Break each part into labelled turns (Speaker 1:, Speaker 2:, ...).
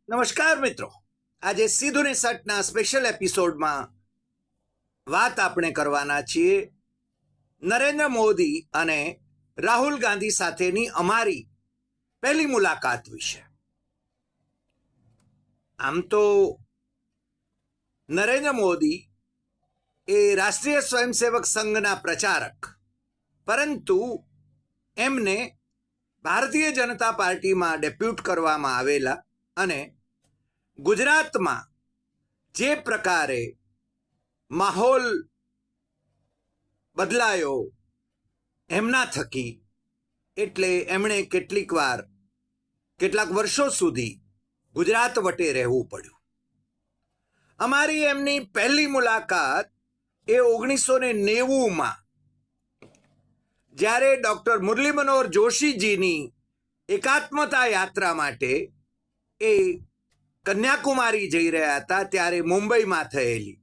Speaker 1: નમસ્કાર મિત્રો, આજે સીધું ને સટના સ્પેશિયલ એપિસોડમાં વાત આપણે કરવાના છીએ નરેન્દ્ર મોદી અને રાહુલ ગાંધી સાથેની અમારી પહેલી મુલાકાત વિશે. આમ તો નરેન્દ્ર મોદી એ રાષ્ટ્રીય સ્વયંસેવક સંઘના પ્રચારક, પરંતુ એમને ભારતીય જનતા પાર્ટીમાં ડેપ્યુટ કરવામાં આવેલા અને ગુજરાતમાં જે પ્રકારે માહોલ બદલાયો એમના થકી, એટલે એમણે કેટલાક વર્ષો સુધી ગુજરાત વટે રહેવું પડ્યું. અમારી એમની પહેલી મુલાકાત એ 1990માં જ્યારે ડૉક્ટર મુરલી મનોહર જોશીજીની એકાત્મતા યાત્રા માટે એ કન્યાકુમારી જઈ રહ્યા હતા, ત્યારે મુંબઈમાં થયેલી.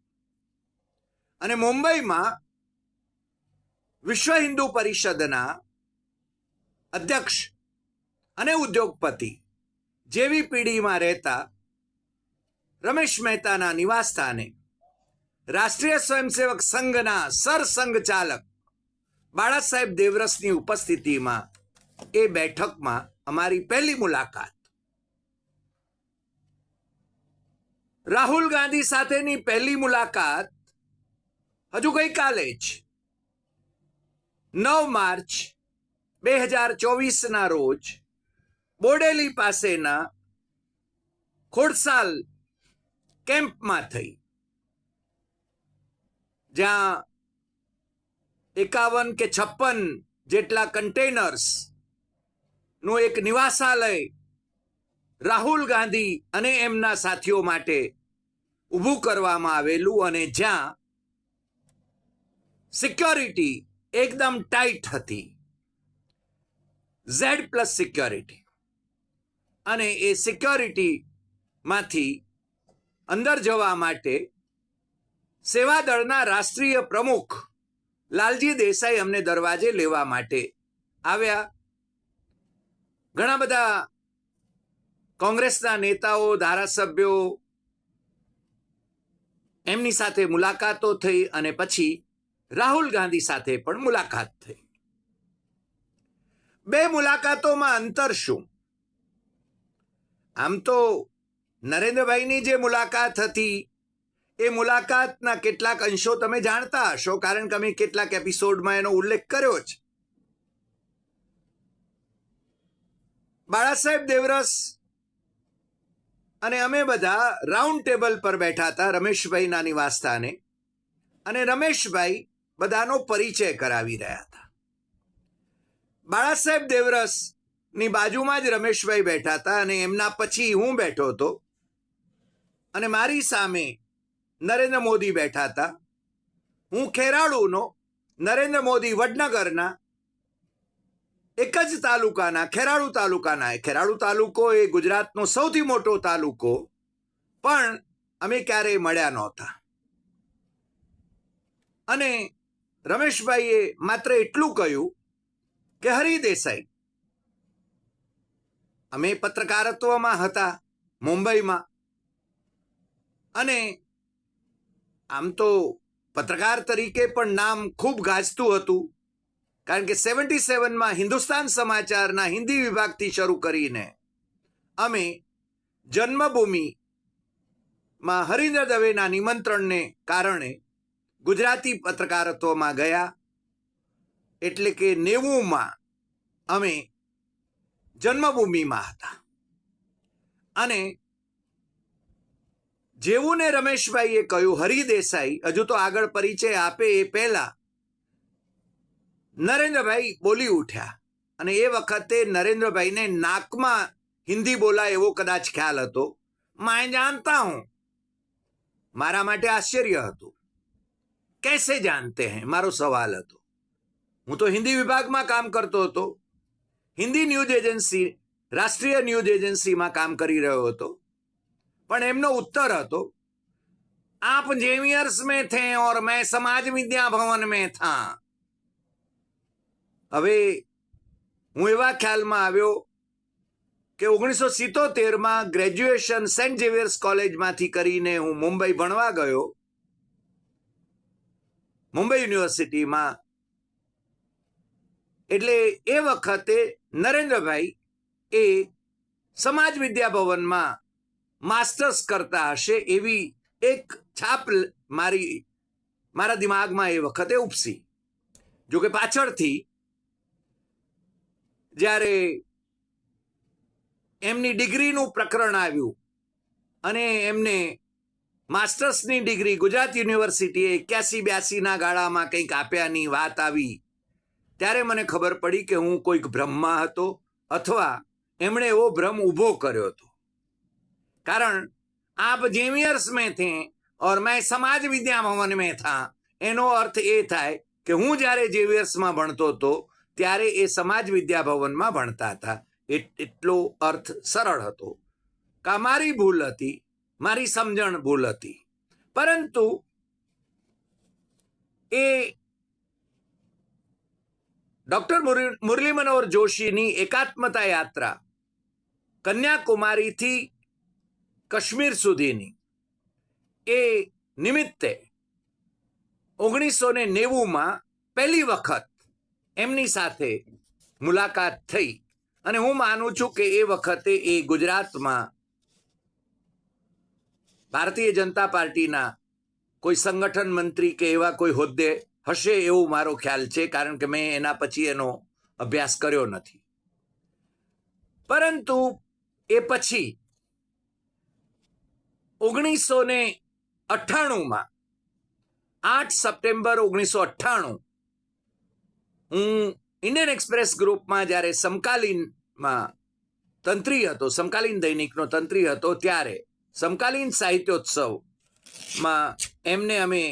Speaker 1: અને મુંબઈમાં વિશ્વ હિન્દુ પરિષદના અધ્યક્ષ અને ઉદ્યોગપતિ જેવી પેઢીમાં રહેતા રમેશ મહેતાના નિવાસસ્થાને રાષ્ટ્રીય સ્વયંસેવક સંઘના સરસંઘચાલક બાળા સાહેબ દેવરસની ઉપસ્થિતિમાં એ બેઠકમાં અમારી પહેલી મુલાકાત. રાહુલ ગાંધી સાથેની પહેલી મુલાકાત હજુ ગઈકાલે જ 9 માર્ચ 2024ના રોજ બોડેલી પાસેના ખોડસાલ કેમ્પમાં થઈ, જ્યાં 51 કે 56 જેટલા કન્ટેનર્સ નું એક નિવાસાલય રાહુલ ગાંધી અને એમના સાથીઓ માટે ઊભું કરવામાં આવેલું, અને જ્યાં સિક્યોરિટી એકદમ ટાઈટ હતી, Z+ સિક્યોરિટી. અને એ સિક્યોરિટીમાંથી અંદર જવા માટે સેવાદળના રાષ્ટ્રીય પ્રમુખ લાલજી દેસાઈ અમને દરવાજે લેવા માટે આવ્યા. ઘણા બધા કોંગ્રેસના નેતાઓ, ધારાસભ્યો, એમની સાથે મુલાકાતો થઈ અને પછી રાહુલ ગાંધી સાથે પણ મુલાકાત થઈ. બે મુલાકાતોમાં અંતર શું? આમ તો નરેન્દ્રભાઈની જે મુલાકાત હતી એ મુલાકાતના કેટલાક અંશો તમે જાણતા હશો, કારણ કે અમે કેટલાક એપિસોડમાં એનો ઉલ્લેખ કર્યો છે. બાળા સાહેબ દેવરસ અને અમે બધા રાઉન્ડ ટેબલ પર બેઠા હતા રમેશભાઈના નિવાસસ્થાને, અને રમેશભાઈ બધાનો પરિચય કરાવી રહ્યા હતા. બાળા સાહેબ દેવરસની બાજુમાં જ રમેશભાઈ બેઠા હતા, અને એમના પછી હું બેઠો હતો, અને મારી સામે નરેન્દ્ર મોદી બેઠા હતા. હું ખેરાળુનો, નરેન્દ્ર મોદી વડનગરના એક જ તાલુકાના, ખેરાળુ તાલુકાના. ખેરાળુ તાલુકો એ ગુજરાતનો સૌથી મોટો તાલુકો, પણ અમે ક્યારેય મળ્યા નહોતા. અને રમેશભાઈએ માત્ર એટલું કહ્યું કે હરિ દેસાઈ, અમે પત્રકારત્વમાં હતા મુંબઈમાં, અને આમ તો પત્રકાર તરીકે પણ નામ ખૂબ ગાજતું હતું, કારણ કે 77માં હિન્દુસ્તાન સમાચારના હિન્દી વિભાગથી શરૂ કરીને અમે જન્મભૂમિમાં હરીન્દ્ર દવેના નિમંત્રણને કારણે ગુજરાતી પત્રકારત્વમાં ગયા. એટલે કે 90માં અમે જન્મભૂમિમાં હતા. અને જેવું ને રમેશભાઈએ કહ્યું હરિ દેસાઈ, હજુ તો આગળ પરિચય આપે એ પહેલા નરેન્દ્રભાઈ બોલી ઉઠ્યા. અને એ વખતે નરેન્દ્રભાઈને નાકમાં હિન્દી બોલાય એવો કદાચ ખ્યાલ હતો. मैं जानता हूं. મારા માટે આશ્ચર્ય હતું. कैसे जानते हैं? મારો સવાલ હતો. હું તો હિન્દી વિભાગમાં કામ કરતો હતો, હિન્દી ન્યૂઝ એજન્સી, રાષ્ટ્રીય ન્યૂઝ એજન્સીમાં કામ કરી રહ્યો હતો. પણ એમનો ઉત્તર હતો, आप जेवियर्स में थे और मैं समाज विद्या भवन में था. હવે હું એવા ખ્યાલમાં આવ્યો કે 1977માં ગ્રેજ્યુએશન સેન્ટ ઝેવિયર્સ કોલેજમાંથી કરીને હું મુંબઈ ભણવા ગયો, મુંબઈ યુનિવર્સિટીમાં. એટલે એ વખતે નરેન્દ્રભાઈ એ સમાજ વિદ્યા ભવનમાં માસ્ટર્સ કરતા હશે એવી એક છાપ મારા દિમાગમાં એ વખતે ઉપસી. જોકે પાછળથી જ્યારે એમની ડિગ્રીનું પ્રકરણ આવ્યું અને એમને માસ્ટર્સની ડિગ્રી ગુજરાત યુનિવર્સિટીએ 81-82ના ગાળામાં કંઈક આપ્યાની વાત આવી, ત્યારે મને ખબર પડી કે હું કોઈક ભ્રમમાં હતો અથવા એમણે એવો ભ્રમ ઊભો કર્યો હતો. કારણ આપ જેવિયર્સ में थे और मैं समाज विद्या भवन में था, એનો અર્થ એ થાય કે હું જ્યારે જેવિયર્સમાં ભણતો હતો ત્યારે એ સમાજ વિદ્યા ભવનમાં ભણતા હતા. એટલો અર્થ સરળ હતો. કે મારી ભૂલ હતી, મારી સમજણ ભૂલ હતી. પરંતુ એ ડોક્ટર મુરલી મનોહર જોશીની એકાત્મતા યાત્રા કન્યાકુમારીથી કાશ્મીર સુધીની એ નિમિત્તે 1990માં પહેલી વખત એમની સાથે મુલાકાત થઈ. અને હું માનું છું કે એ વખતે એ ગુજરાતમાં ભારતીય જનતા પાર્ટીના કોઈ સંગઠન મંત્રી કે એવા કોઈ હોદ્દે હશે એવું મારો ખ્યાલ છે, કારણ કે મેં એના પછી એનો અભ્યાસ કર્યો નથી. પરંતુ એ પછી 1998માં 8 સપ્ટેમ્બર 1998 હું ઇન્ડિયન એક્સપ્રેસ ગ્રુપમાં જ્યારે સમકાલીનમાં તંત્રી હતો, સમકાલીન દૈનિકનો તંત્રી હતો, ત્યારે સમકાલીન સાહિત્યોત્સવમાં એમને અમે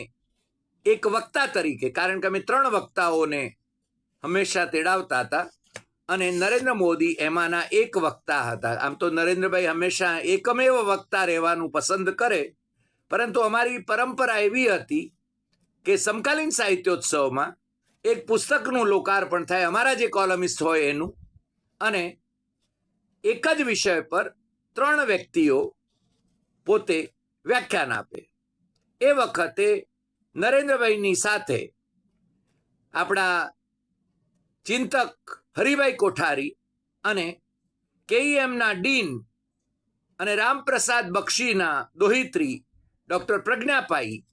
Speaker 1: એક વક્તા તરીકે, કારણ કે અમે 3 વક્તાઓને હંમેશા તેડાવતા હતા અને નરેન્દ્ર મોદી એમાંના એક વક્તા હતા. આમ તો નરેન્દ્રભાઈ હંમેશા એકમેવ વક્તા રહેવાનું પસંદ કરે, પરંતુ અમારી પરંપરા એવી હતી કે સમકાલીન સાહિત્યોત્સવમાં એક પુસ્તકનું લોકાર્પણ થાય, અમારા જે કોલમિસ્ટ હોય એનું, અને એક જ વિષય પર 3 વ્યક્તિઓ પોતે વ્યાખ્યાન આપે. એ વખતે નરેન્દ્રભાઈની સાથે આપણા ચિંતક હરિભાઈ કોઠારી અને KEMના ડીન અને રામપ્રસાદ બક્ષીના દોહિત્રી ડૉક્ટર પ્રજ્ઞાપાઈ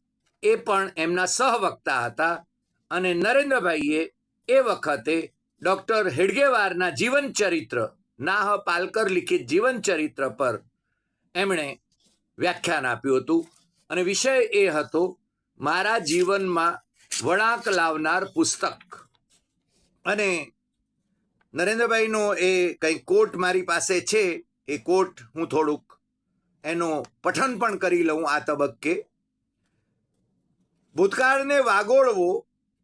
Speaker 1: એ પણ એમના સહવક્તા હતા. અને નરેન્દ્રભાઈએ એ વખતે ડૉક્ટર હેડગેવારના જીવનચરિત્ર, નાહ પાલકર લિખિત જીવનચરિત્ર પર એમણે વ્યાખ્યાન આપ્યું હતું. અને વિષય એ હતો મારા જીવનમાં વળાંક લાવનાર પુસ્તક. અને નરેન્દ્રભાઈનો એ કંઈ કોટ મારી પાસે છે, એ કોટ હું થોડુંક એનો પઠન પણ કરી લઉં આ તબક્કે. ભૂતકાળને વાગોળવો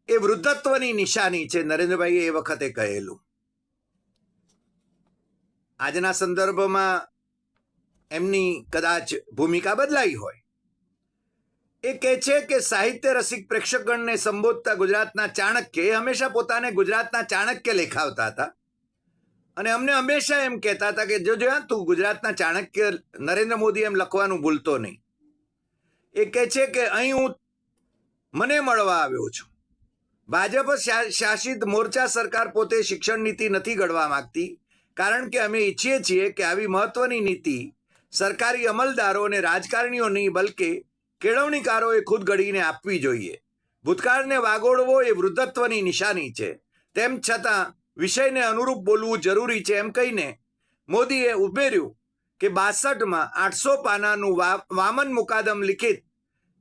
Speaker 1: એ વૃદ્ધત્વની નિશાની છે, નરેન્દ્રભાઈએ એ વખતે કહેલું. આજના સંદર્ભમાં એમની કદાચ ભૂમિકા બદલાઈ હોય. એ કહે છે કે સાહિત્ય રસિક પ્રેક્ષકગણને સંબોધતા ગુજરાતના ચાણક્ય, એ હંમેશા પોતાને ગુજરાતના ચાણક્ય લેખાવતા હતા અને અમને હંમેશા એમ કહેતા હતા કે જો તું ગુજરાતના ચાણક્ય નરેન્દ્ર મોદી એમ લખવાનું ભૂલતો નહીં. એ કહે છે કે અહીં હું મને મળવા આવ્યો છું. ભાજપ શાસિત મોરચા સરકાર પોતે શિક્ષણ નીતિ નથી ઘડવા માંગતી, કારણ કે અમે ઈચ્છીએ છીએ કે આવી મહત્વની નીતિ સરકારી અમલદારો અને રાજકારણીઓ નહીં, બલકે કેળવણીકારોએ ખુદ ઘડીને આપવી જોઈએ. ભૂતકાળને વાગોળવો એ વૃદ્ધત્વની નિશાની છે, તેમ છતાં વિષયને અનુરૂપ બોલવું જરૂરી છે એમ કહીને મોદીએ ઉમેર્યું કે 62માં 800 પાનાનું વામન મુકાદમ લિખિત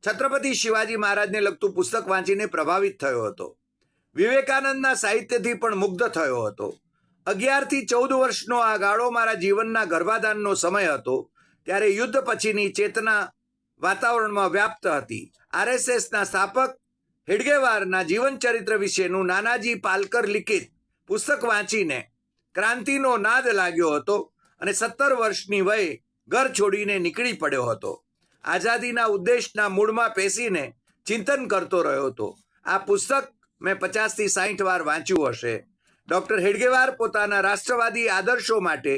Speaker 1: છત્રપતિ શિવાજી મહારાજને લગતું પુસ્તક વાંચીને પ્રભાવિત થયો હતો. વિવેકાનંદના સાહિત્યથી પણ મુગ્ધ થયો હતો. 11 થી 14 વર્ષનો આ ગાળો મારા જીવનના ગર્ભાધાનનો સમય હતો. ત્યારે યુદ્ધ પછીની ચેતના વાતાવરણમાં વ્યાપ્ત હતી. RSSના સ્થાપક હેડગેવારના જીવનચરિત્ર વિશેનું નાનાજી પાલકર લિખિત પુસ્તક વાંચીને ક્રાંતિનો નાદ લાગ્યો હતો અને 17 વર્ષની વયે ઘર છોડીને નીકળી પડ્યો હતો. આઝાદીના ઉદ્દેશના મૂળમાં પેસીને ચિંતન કરતો રહ્યો હતો. આ પુસ્તક મેં 50 થી 60 વાર વાંચ્યું હશે. ડૉક્ટર હેડગેવાર પોતાના રાષ્ટ્રવાદી આદર્શો માટે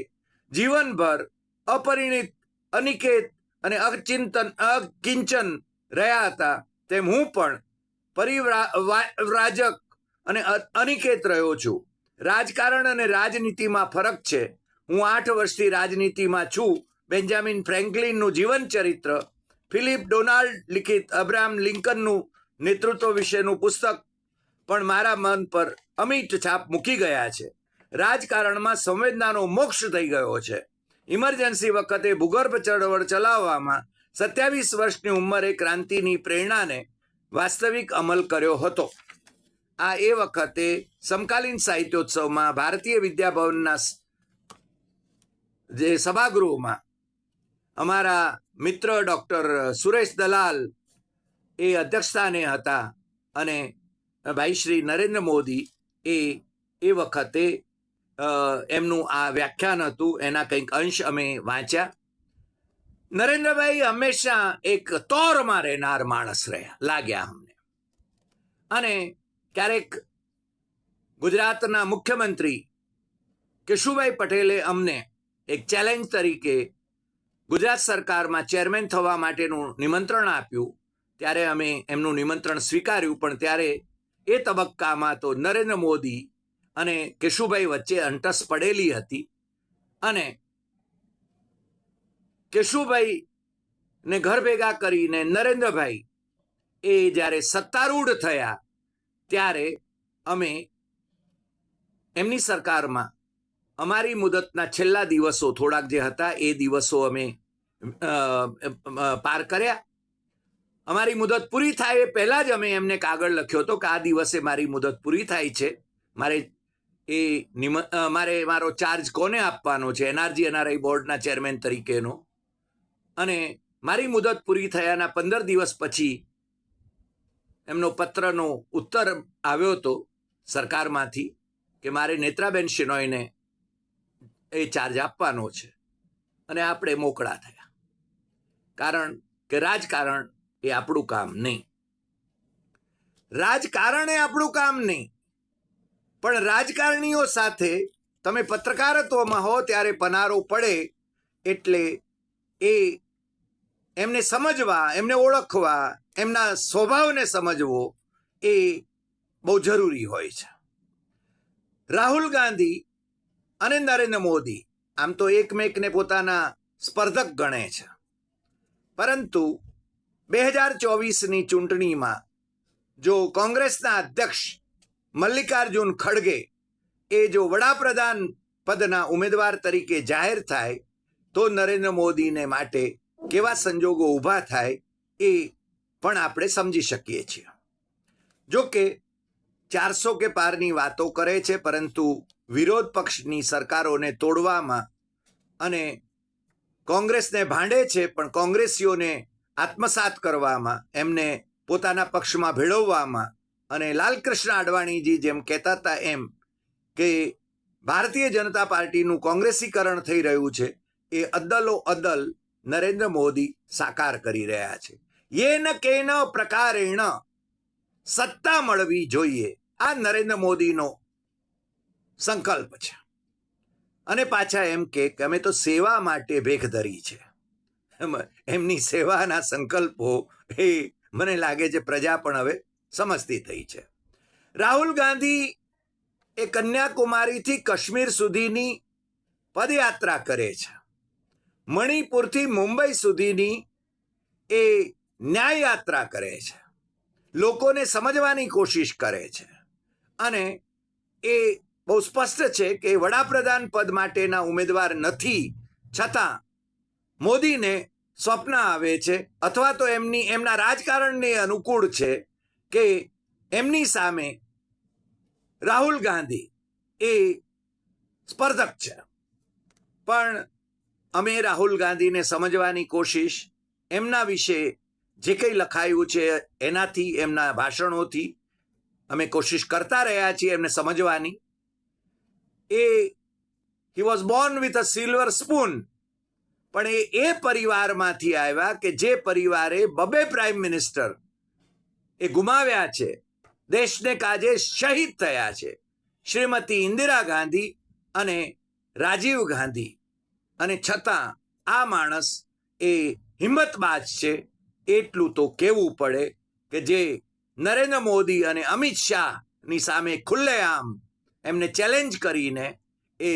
Speaker 1: જીવનભર અપરિણિત, અનિકેત અને અકિંચન રહ્યા હતા, તેમ હું પણ પરિવ્રાજક અને અનિકેત રહ્યો છું. રાજકારણ અને રાજનીતિમાં ફરક છે. હું 8 વર્ષથી રાજનીતિમાં છું. બેન્જામિન ફ્રેન્કલિનનું જીવન ચરિત્ર, ફિલિપ ડોનાલ્ડ લિખિત અબ્રાહમ લિંકનનું નેતૃત્વ વિશેનું પુસ્તક પણ મારા મન પર અમિટ છાપ મૂકી ગયા છે. રાજકારણમાં સંવેદનાનો મોક્ષ થઈ ગયો છે. ઇમરજન્સી વખતે ભૂગર્ભ ચળવળ ચલાવવામાં 27 વર્ષની ઉંમરે ક્રાંતિની પ્રેરણાને વાસ્તવિક અમલ કર્યો હતો. આ એ વખતે સમકાલીન સાહિત્યોત્સવમાં ભારતીય વિદ્યાભવનના જે સભાગૃહમાં અમારા મિત્ર ડૉક્ટર સુરેશ દલાલ એ અધ્યક્ષસ્થાને હતા અને ભાઈ શ્રી નરેન્દ્ર મોદી એ વખતે એમનું આ વ્યાખ્યાન હતું, એના કંઈક અંશ અમે વાંચ્યા. નરેન્દ્રભાઈ હંમેશા એક તોરમાં રહેનાર માણસ લાગ્યા અમને. અને ક્યારેક ગુજરાતના મુખ્યમંત્રી કેશુભાઈ પટેલે અમને એક ચેલેન્જ તરીકે ગુજરાત સરકારમાં ચેરમેન થવા માટેનું નિમંત્રણ આપ્યું. ત્યારે અમે એમનું નિમંત્રણ સ્વીકાર્યું, પણ ત્યારે એ તબક્કામાં તો નરેન્દ્ર મોદી અને કેશુભાઈ વચ્ચે અંટસ પડેલી હતી. અને કેશુભાઈને ઘર ભેગા કરીને નરેન્દ્રભાઈ એ જ્યારે સત્તારૂઢ થયા ત્યારે અમે એમની સરકારમાં અમારી મુદતના છેલ્લા દિવસો થોડાક જે હતા એ દિવસો અમે પાર કર્યા. અમારી મુદત પૂરી થાય એ પહેલાં જ અમે એમને કાગળ લખ્યો હતો કે આ દિવસે મારી મુદત પૂરી થાય છે, મારે મારો ચાર્જ કોને આપવાનો છે, એનઆરજી એનઆરઆઈ બોર્ડના ચેરમેન તરીકેનો. અને મારી મુદત પૂરી થયાના 15 દિવસ પછી એમનો પત્રનો ઉત્તર આવ્યો હતો સરકારમાંથી કે મારે નેત્રાબેન શિનોયને એ ચાર્જ આપવાનો છે. અને આપણે મોકળા થયા, કારણ કે રાજકારણ એ આપણું કામ નહીં. રાજકારણ એ આપણું કામ નહીં, પણ રાજકારણીઓ સાથે તમે પત્રકારત્વમાં હો ત્યારે પનારો પડે એટલે એમને સમજવા, એમને ઓળખવા, એમના સ્વભાવને સમજવો એ બહુ જરૂરી હોય છે. રાહુલ ગાંધી અને નરેન્દ્ર મોદી આમ તો એકમેકને પોતાના સ્પર્ધક ગણે છે, પરંતુ 2024ની ચૂંટણીમાં જો કોંગ્રેસના અધ્યક્ષ મલ્લિકાર્જુન ખડગે એ જો વડાપ્રધાન પદના ઉમેદવાર તરીકે જાહેર થાય તો નરેન્દ્ર મોદીને માટે કેવા સંજોગો ઊભા થાય એ પણ આપણે સમજી શકીએ છીએ. જો કે 400 કે પારની વાતો કરે છે, પરંતુ વિરોધ પક્ષની સરકારોને તોડવામાં અને કોંગ્રેસને ભાંડે છે, પણ કોંગ્રેસીઓને આત્મસાત કરવામાં, એમને પોતાના પક્ષમાં ભેળવવામાં, અને લાલકૃષ્ણ અડવાણીજી જેમ કહેતા હતા એમ કે ભારતીય જનતા પાર્ટીનું કોંગ્રેસીકરણ થઈ રહ્યું છે, એ અદલો અદલ નરેન્દ્ર મોદી સાકાર કરી રહ્યા છે. યેન કેન પ્રકારેણ સત્તા મળવી જોઈએ, આ નરેન્દ્ર મોદીનો સંકલ્પ છે. અને પાછા એમ કે અમે તો સેવા માટે ભેખ ધરી છે. એમની સેવાના સંકલ્પો એ મને લાગે છે પ્રજા પણ હવે સમજતી થઈ છે. રાહુલ ગાંધી એ કન્યાકુમારીથી કાશ્મીર સુધીની પદયાત્રા કરે છે. મણિપુરથી મુંબઈ સુધીની એ ન્યાય યાત્રા કરે છે. લોકોને સમજવાની કોશિશ કરે છે. અને એ બહુ સ્પષ્ટ છે કે વડાપ્રધાન પદ માટેના ઉમેદવાર નથી, છતાં મોદીને સ્વપ્ન આવે છે, અથવા તો એમના રાજકારણને અનુકૂળ છે કે એમની સામે રાહુલ ગાંધી એ સ્પર્ધક છે. પણ અમે રાહુલ ગાંધીને સમજવાની કોશિશ, એમના વિશે જે કંઈ લખાયું છે એનાથી, એમના ભાષણોથી અમે કોશિશ કરતા રહ્યા છીએ એમને સમજવાની. He was Born with a silver spoon, પણ એ પરિવારમાંથી આવ્યા કે જે પરિવારે 2 પ્રાઇમ મિનિસ્ટર એ ગુમાવ્યા છે, દેશને કાજે શહીદ થયા છે, શ્રીમતી ઇન્દિરા ગાંધી અને રાજીવ ગાંધી. અને છતાં આ માણસ એ હિંમતબાજ છે એટલું તો કહેવું પડે કે જે નરેન્દ્ર મોદી અને અમિત શાહની સામે ખુલ્લેઆમ એમને ચેલેન્જ કરીને એ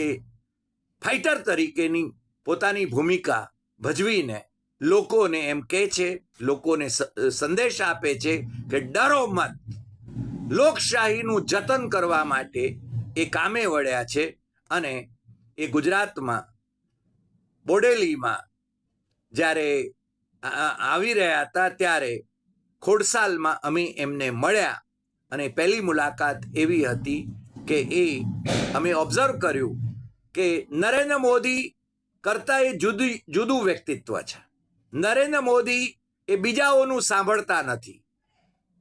Speaker 1: ફાઇટર તરીકેની પોતાની ભૂમિકા ભજવીને લોકોને એમ કહે છે, લોકોને સંદેશ આપે છે કે ડરો મત. લોકશાહીનું જતન કરવા માટે એ કામે વળ્યા છે. અને એ ગુજરાતમાં બોડેલીમાં જ્યારે આવી રહ્યા હતા ત્યારે ખોડસાલમાં અમે એમને મળ્યા અને પહેલી મુલાકાત એવી હતી કે એ અમે ઓબ્ઝર્વ કર્યું કે નરેન્દ્ર મોદી કરતાં એ જુદું વ્યક્તિત્વ છે. નરેન્દ્ર મોદી એ બીજાઓનું સાંભળતા નથી.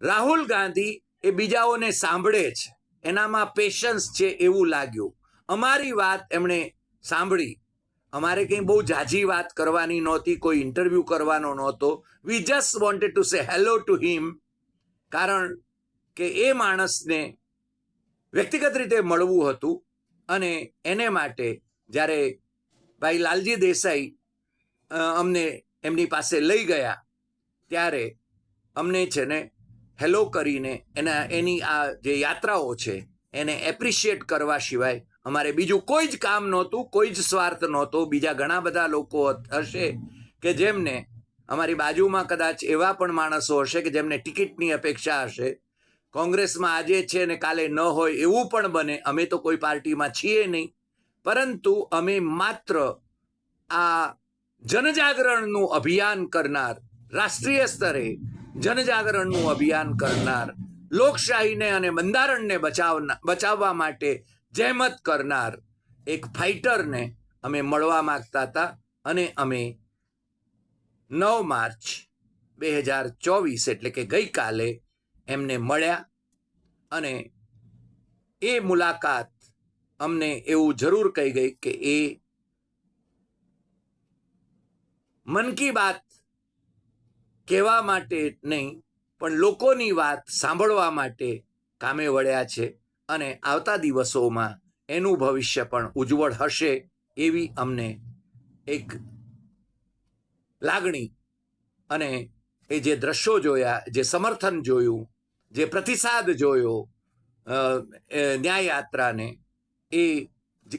Speaker 1: રાહુલ ગાંધી એ બીજાઓને સાંભળે છે, એનામાં પેશન્સ છે એવું લાગ્યું. અમારી વાત એમણે સાંભળી. અમારે કંઈ બહુ ઝાઝી વાત કરવાની નહોતી, કોઈ ઇન્ટરવ્યૂ કરવાનો નહોતો. We just wanted to say hello to him, કારણ કે એ માણસને વ્યક્તિગત રીતે મળવું હતું. અને એને માટે જ્યારે ભાઈ લાલજી દેસાઈ અમને એમની પાસે લઈ ગયા ત્યારે અમને છે ને હેલો કરીને એની આ જે યાત્રાઓ છે એને એપ્રિશિએટ કરવા સિવાય અમારે બીજું કોઈ જ કામ નહોતું, કોઈ જ સ્વાર્થ નહોતો. બીજા ઘણા બધા લોકો હશે કે જેમને અમારી બાજુમાં કદાચ એવા પણ માણસો હશે કે જેમને ટિકિટની અપેક્ષા હશે. કોંગ્રેસમાં આજે છે ને કાલે ન હોય એવું પણ બને. અમે તો કોઈ પાર્ટીમાં છીએ નહીં, પરંતુ અમે માત્ર આ જનજાગરણનું અભિયાન કરનાર, રાષ્ટ્રીય સ્તરે જનજાગરણનું અભિયાન કરનાર, લોકશાહીને અને બંધારણને બચાવવા માટે જહેમત કરનાર એક ફાઇટરને અમે મળવા માંગતા હતા. અને અમે 9 માર્ચ 2024 એટલે કે ગઈકાલે એમને મળ્યા. અને એ મુલાકાત અમને એવું જરૂર કહી ગઈ કે એ મન કી બાત કહેવા માટે નહીં, પણ લોકોની વાત સાંભળવા માટે કામે વળ્યા છે. અને આવતા દિવસોમાં એનું ભવિષ્ય પણ ઉજ્જવળ હશે એવી અમને એક લાગણી. અને એ જે દ્રશ્યો જોયા, જે સમર્થન જોયું, જે પ્રતિસાદ જોયો ન્યાયયાત્રાને, એ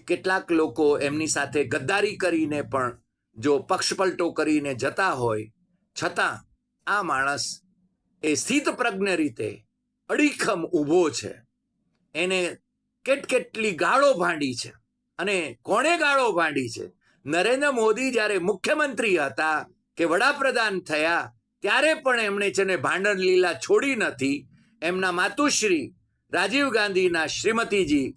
Speaker 1: કેટલાક લોકો એમની સાથે ગદ્દારી કરીને પણ જો પક્ષપલટો કરીને જતા હોય, છતાં આ માણસ એ સ્થિતપ્રજ્ઞ રીતે અડીખમ ઊભો છે. એને કેટલી ગાળો ભાંડી છે. અને કોણે ગાળો ભાંડી છે? નરેન્દ્ર મોદી જ્યારે મુખ્યમંત્રી હતા કે વડાપ્રધાન થયા ત્યારે પણ એમણે છે ને ભાંડણ લીલા છોડી નથી. એમના માતુશ્રી રાજીવ ગાંધીના શ્રીમતીજી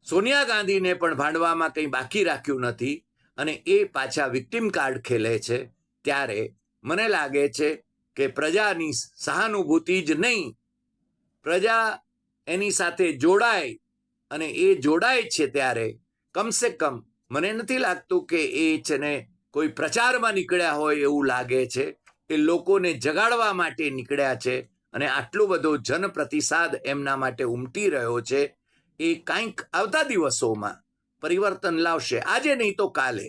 Speaker 1: સોનિયા ગાંધીને પણ ભાંડવામાં કંઈ બાકી રાખ્યું નથી. અને એ પાછા વિક્ટિમ કાર્ડ ખેલે છે. ત્યારે મને લાગે છે કે પ્રજાની સહાનુભૂતિ જ નહીં, પ્રજા એની સાથે જોડાય. અને એ જોડાય છે ત્યારે કમસે કમ મને નથી લાગતું કે એ છે ને કોઈ પ્રચારમાં નીકળ્યા હોય એવું લાગે છે. એ લોકોને જગાડવા માટે નીકળ્યા છે. અને આટલો બધો જન પ્રતિસાદ એમના માટે ઉમટી રહ્યો છે. એ કંઈક આવતા દિવસોમાં પરિવર્તન લાવશે. આજે નહીં તો કાલે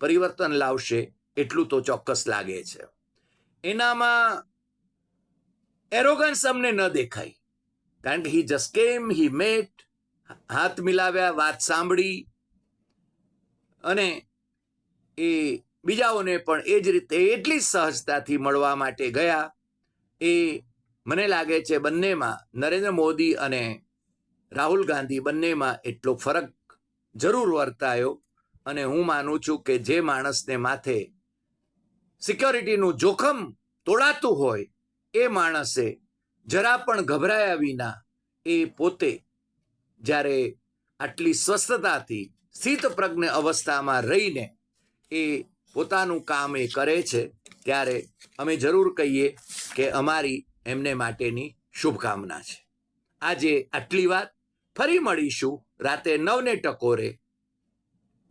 Speaker 1: પરિવર્તન લાવશે એટલું તો ચોક્કસ લાગે છે. એનામાં એરોગન્સ અમને ન દેખાય, કારણ કે હી જસ્ટ કેમ, હી મેટ, હાથ મિલાવ્યા, વાત સાંભળી, અને એ બીજાઓને પણ એ જ રીતે એટલી સહજતાથી મળવા માટે ગયા. એ મને લાગે છે બંનેમાં, નરેન્દ્ર મોદી અને રાહુલ ગાંધી બંનેમાં એટલો ફરક જરૂર વર્તાયો. અને હું માનું છું કે જે માણસને માથે સિક્યોરિટીનું જોખમ તોડાતું હોય એ માણસે જરા પણ ગભરાયા વિના એ પોતે જ્યારે આટલી સ્વસ્થતાથી સ્થિતપ્રજ્ઞ અવસ્થામાં રહીને એ પોતાનું કામ એ કરે છે, ત્યારે અમે જરૂર કહીએ કે અમારી એમને માટેની શુભકામના છે. આજે આટલી વાત. ફરી મળીશું રાતે 9 ટકોરે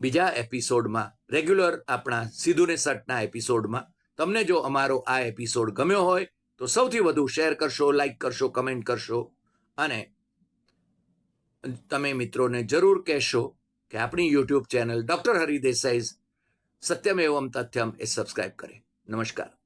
Speaker 1: બીજા એપિસોડમાં, રેગ્યુલર આપણા સીધું ને સટના એપિસોડમાં. તમને જો અમારો આ એપિસોડ ગમ્યો હોય તો સૌથી વધુ શેર કરશો, લાઈક કરશો, કમેન્ટ કરશો. અને તમે મિત્રોને જરૂર કહેશો કે આપણી YouTube channel doctor Hari Desai સત્યમ એવમ તથ્યમ એ સબસ્ક્રાઇબ કરે. નમસ્કાર.